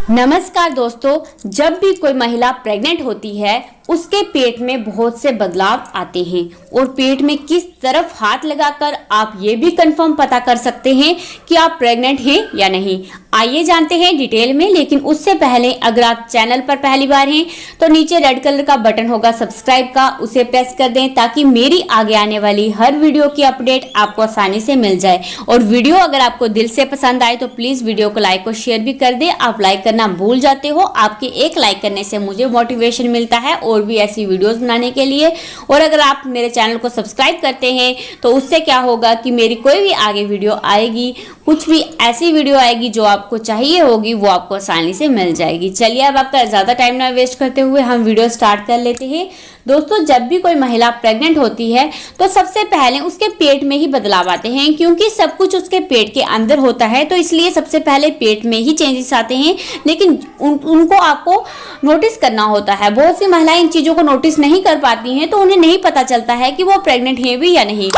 नमस्कार दोस्तों, जब भी कोई महिला प्रेग्नेंट होती है उसके पेट में बहुत से बदलाव आते हैं और पेट में किस तरफ हाथ लगाकर आप ये भी कंफर्म पता कर सकते हैं कि आप प्रेग्नेंट हैं या नहीं। आइए जानते हैं डिटेल में, लेकिन उससे पहले अगर आप चैनल पर पहली बार हैं तो नीचे रेड कलर का बटन होगा सब्सक्राइब का, उसे प्रेस कर दें ताकि मेरी आगे आने वाली हर वीडियो की अपडेट आपको आसानी से मिल जाए। और वीडियो अगर आपको दिल से पसंद आए तो प्लीज वीडियो को लाइक और शेयर भी कर दें। आप लाइक करना भूल जाते हो, आपके एक लाइक करने से मुझे मोटिवेशन मिलता है और भी ऐसी वीडियोस बनाने के लिए। और अगर आप मेरे चैनल को सब्सक्राइब करते हैं तो उससे क्या होगा कि मेरी कोई भी आगे वीडियो आएगी, कुछ भी ऐसी वीडियो आएगी जो आपको चाहिए होगी वो आपको आसानी से मिल जाएगी। चलिए अब आपका ज़्यादा टाइम ना वेस्ट करते हुए हम वीडियो स्टार्ट कर लेते हैं। दोस्तों, जब भी कोई महिला प्रेग्नेंट होती है तो सबसे पहले उसके पेट में ही बदलाव आते हैं, क्योंकि सब कुछ उसके पेट के अंदर होता है तो इसलिए सबसे पहले पेट में ही चेंजेस आते हैं। लेकिन उनको आपको नोटिस करना होता है। बहुत सी महिलाएं इन चीज़ों को नोटिस नहीं कर पाती हैं तो उन्हें नहीं पता चलता है कि वो प्रेग्नेंट है भी या नहीं,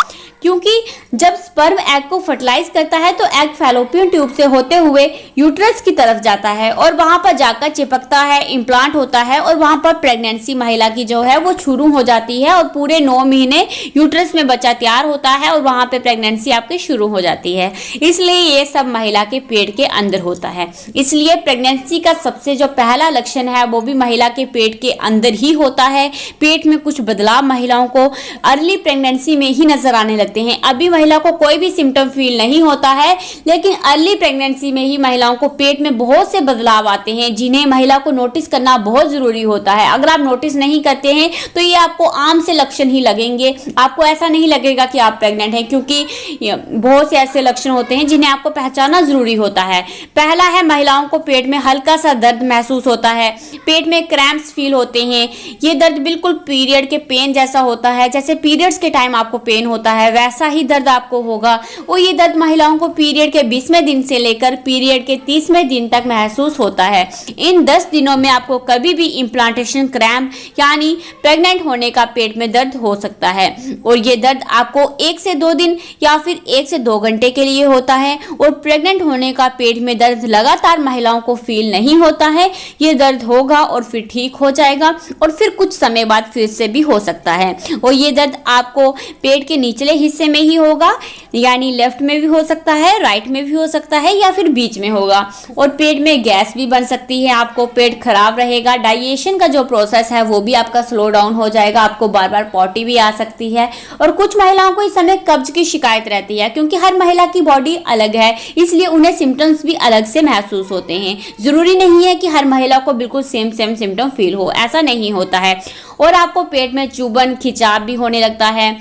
क्योंकि जब स्पर्म एग को फर्टिलाइज करता है तो एग फैलोपियन ट्यूब से होते हुए यूट्रस की तरफ जाता है और वहां पर जाकर चिपकता है, इम्प्लांट होता है और वहां पर प्रेगनेंसी महिला की जो है वो शुरू हो जाती है और पूरे 9 महीने यूट्रस में बच्चा तैयार होता है और वहां पे प्रेगनेंसी आपकी शुरू हो जाती है। इसलिए ये सब महिला के पेट के अंदर होता है। इसलिए प्रेगनेंसी का सबसे जो पहला लक्षण है वो भी महिला के पेट के अंदर ही होता है। पेट में कुछ बदलाव महिलाओं को अर्ली प्रेगनेंसी में ही नजर आने लगते हैं। अभी महिला को कोई भी सिम्टम फील नहीं होता है, लेकिन अर्ली प्रेगनेंसी में ही महिलाओं को पेट में बहुत से बदलाव आते हैं जिन्हें महिला को नोटिस करना बहुत जरूरी होता है। अगर आप नोटिस नहीं करते हैं तो ये आपको आम से लक्षण ही लगेंगे, आपको ऐसा नहीं लगेगा कि आप प्रेग्नेंट हैं, क्योंकि बहुत से ऐसे लक्षण होते हैं जिन्हें आपको पहचानना जरूरी होता है। पहला है, महिलाओं को पेट में हल्का सा दर्द महसूस होता है, पेट में क्रैम्प्स फील होते हैं। ये दर्द बिल्कुल पीरियड के पेन जैसा होता है, जैसे पीरियड्स के टाइम आपको पेन होता है वैसा ही दर्द आपको होगा। और ये दर्द महिलाओं को पीरियड के 20वें दिन से लेकर पीरियड के 30वें दिन तक महसूस होता है। इन 10 दिनों में आपको कभी भी इम्प्लांटेशन क्रैम्प यानी प्रेग्नेंट होने का पेट में दर्द हो सकता है और ये दर्द आपको 1 से 2 दिन या फिर 1 से 2 घंटे के लिए होता है। और प्रेग्नेंट होने का पेट में दर्द लगातार महिलाओं को फील नहीं होता है, ये दर्द होगा और फिर ठीक हो जाएगा और फिर कुछ समय बाद फिर से भी हो सकता है। और ये दर्द आपको पेट के निचले हिस्से में ही होगा, यानी लेफ्ट में भी हो सकता है, राइट में भी हो सकता है या फिर बीच में होगा। और पेट में गैस भी बन सकती है, आपको पेट खराब रहेगा, डाइजेशन का जो प्रोसेस है वो भी आपका स्लो डाउन हो जाएगा, आपको बार बार पॉटी भी आ सकती है। और कुछ महिलाओं को इस समय कब्ज की शिकायत रहती है, क्योंकि हर महिला की बॉडी अलग है इसलिए उन्हें सिम्टम्स भी अलग से महसूस होते हैं। जरूरी नहीं है कि हर महिला को बिल्कुल सेम सिम्टम फील हो, ऐसा नहीं होता है। और आपको पेट में चुभन खिंचाव भी होने लगता है,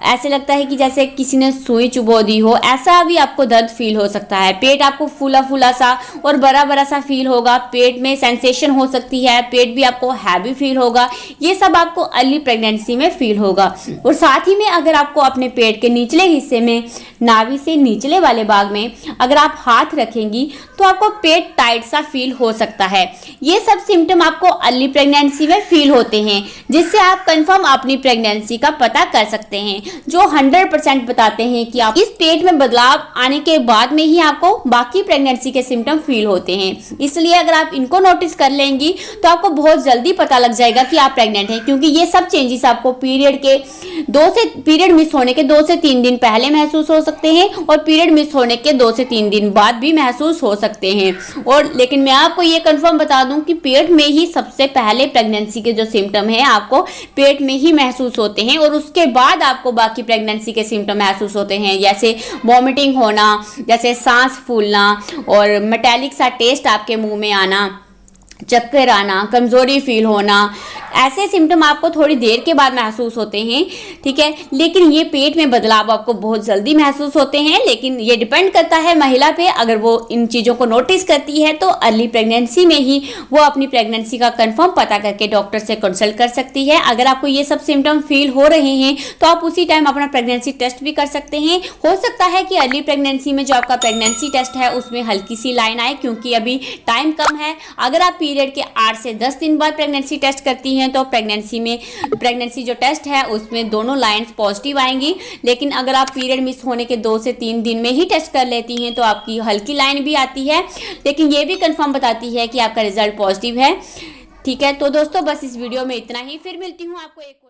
ऐसे लगता है कि जैसे किसी ने सुई चुभो दी हो, ऐसा भी आपको दर्द फील हो सकता है। पेट आपको फूला फूला सा और बड़ा बड़ा सा फील होगा, पेट में सेंसेशन हो सकती है, पेट भी आपको हैवी फील होगा। ये सब आपको अर्ली प्रेगनेंसी में फील होगा। और साथ ही में अगर आपको अपने पेट के निचले हिस्से में नाभि से निचले वाले भाग में अगर आप हाथ रखेंगी तो आपको पेट टाइट सा फील हो सकता है। ये सब सिम्टम आपको अर्ली प्रेगनेंसी में फील होते हैं, जिससे आप कंफर्म अपनी प्रेगनेंसी का पता कर सकते हैं, जो 100% बताते हैं कि आप इस पेट में बदलाव आने के बाद में ही आपको बाकी प्रेगनेंसी के सिम्टम फील होते हैं। इसलिए अगर आप इनको नोटिस कर लेंगी तो आपको बहुत जल्दी पता लग जाएगा कि आप प्रेग्नेंट हैं, क्योंकि ये सब चेंजेस आपको पीरियड मिस होने के 2 से 3 दिन पहले महसूस हो सकते हैं और पीरियड मिस होने के 2 से 3 दिन बाद भी महसूस हो सकते हैं। और लेकिन मैं आपको ये कंफर्म बता दूं कि पेट में ही सबसे पहले प्रेगनेंसी के जो सिम्टम है आपको पेट में ही महसूस होते हैं और उसके बाद आपको बाकी प्रेगनेंसी के सिम्टम महसूस होते हैं, जैसे वॉमिटिंग होना, जैसे सांस फूलना और मेटालिक सा टेस्ट आपके मुंह में आना, चक्कर आना, कमजोरी फील होना। ऐसे सिम्टम आपको थोड़ी देर के बाद महसूस होते हैं, ठीक है। लेकिन ये पेट में बदलाव आपको बहुत जल्दी महसूस होते हैं, लेकिन ये डिपेंड करता है महिला पे। अगर वो इन चीज़ों को नोटिस करती है तो अर्ली प्रेगनेंसी में ही वो अपनी प्रेगनेंसी का कंफर्म पता करके डॉक्टर से कंसल्ट कर सकती है। अगर आपको ये सब सिम्टम फील हो रहे हैं तो आप उसी टाइम अपना प्रेगनेंसी टेस्ट भी कर सकते हैं। हो सकता है कि अर्ली प्रेगनेंसी में जो आपका प्रेगनेंसी टेस्ट है उसमें हल्की सी लाइन आए, क्योंकि अभी टाइम कम है। अगर आप पीरियड के 8 से 10 दिन बाद प्रेगनेंसी टेस्ट करती हैं तो प्रेगनेंसी जो टेस्ट है उसमें दोनों लाइंस पॉजिटिव आएंगी। लेकिन अगर आप पीरियड मिस होने के 2 से 3 दिन में ही टेस्ट कर लेती हैं तो आपकी हल्की लाइन भी आती है, लेकिन ये भी कंफर्म बताती है कि आपका रिजल्ट पॉजिटिव है। ठीक है, तो दोस्तों बस इस वीडियो में इतना ही, फिर मिलती हूँ आपको एक